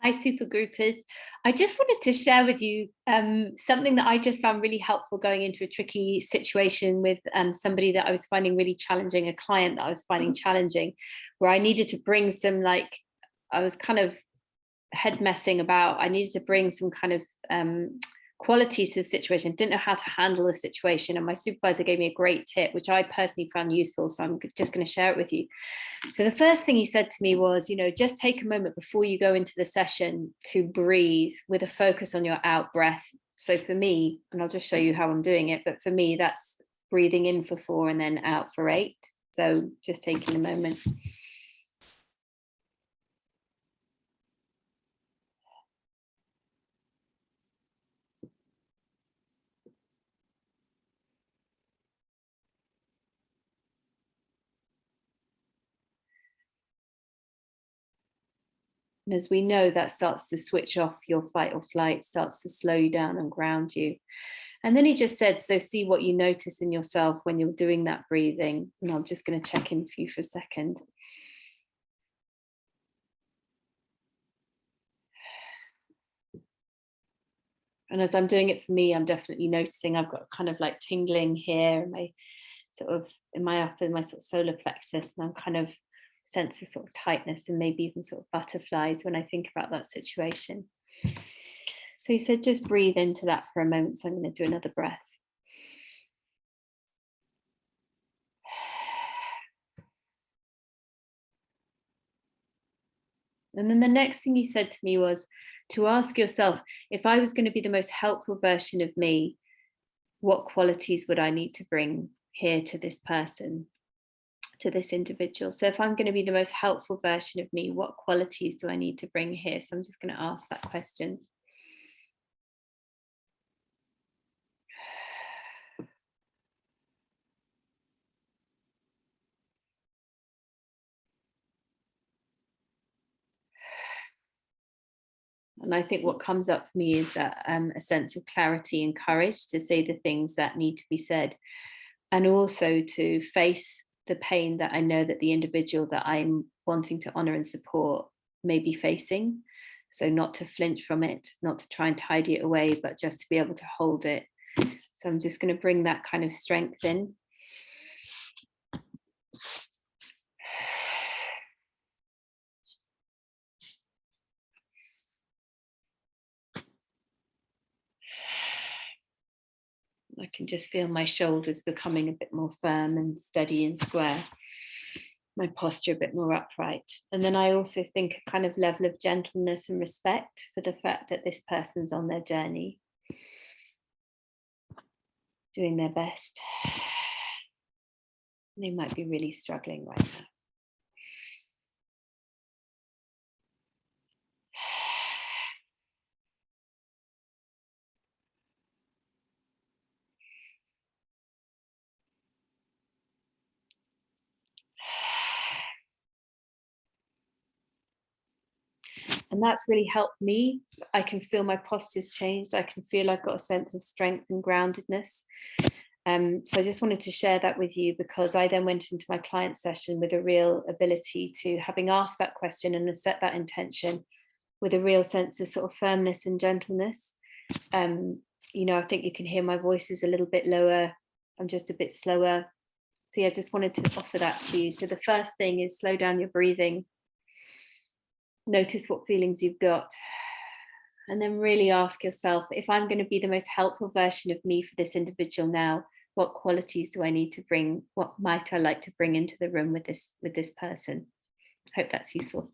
Hi, super groupers. I just wanted to share with you something that I just found really helpful going into a tricky situation with somebody that I was finding really challenging, a client that I was finding challenging, where I needed to bring some I was kind of head messing about. I needed to bring some kind of qualities to the situation, didn't know how to handle the situation. And my supervisor gave me a great tip, which I personally found useful. So I'm just going to share it with you. So the first thing he said to me was, just take a moment before you go into the session to breathe with a focus on your out breath. So for me, and I'll just show you how I'm doing it, but for me, that's breathing in for 4 and then out for 8. So just taking a moment. And as we know, that starts to switch off your fight or flight, starts to slow you down and ground you. And then he just said, so see what you notice in yourself when you're doing that breathing. And I'm just going to check in for you for a second. And as I'm doing it for me, I'm definitely noticing I've got kind of like tingling here in my my sort of solar plexus, and I'm kind of sense of sort of tightness and maybe even sort of butterflies when I think about that situation. So he said, just breathe into that for a moment. So I'm going to do another breath. And then the next thing he said to me was to ask yourself, if I was going to be the most helpful version of me, what qualities would I need to bring here to this person, to this individual? So if I'm going to be the most helpful version of me, what qualities do I need to bring here? So I'm just going to ask that question. And I think what comes up for me is that a sense of clarity and courage to say the things that need to be said, and also to face the pain that I know that the individual that I'm wanting to honor and support may be facing. So not to flinch from it, not to try and tidy it away, but just to be able to hold it. So I'm just going to bring that kind of strength in. I can just feel my shoulders becoming a bit more firm and steady and square, my posture a bit more upright. And then I also think a kind of level of gentleness and respect for the fact that this person's on their journey, doing their best. They might be really struggling right now. And that's really helped me. I can feel my posture's changed. I can feel I've got a sense of strength and groundedness. So I just wanted to share that with you, because I then went into my client session with a real ability to, having asked that question and set that intention, with a real sense of sort of firmness and gentleness. I think you can hear my voice is a little bit lower. I'm just a bit slower. So yeah, I just wanted to offer that to you. So the first thing is slow down your breathing. Notice what feelings you've got. And then really ask yourself, if I'm going to be the most helpful version of me for this individual now, what qualities do I need to bring? What might I like to bring into the room with this person? Hope that's useful.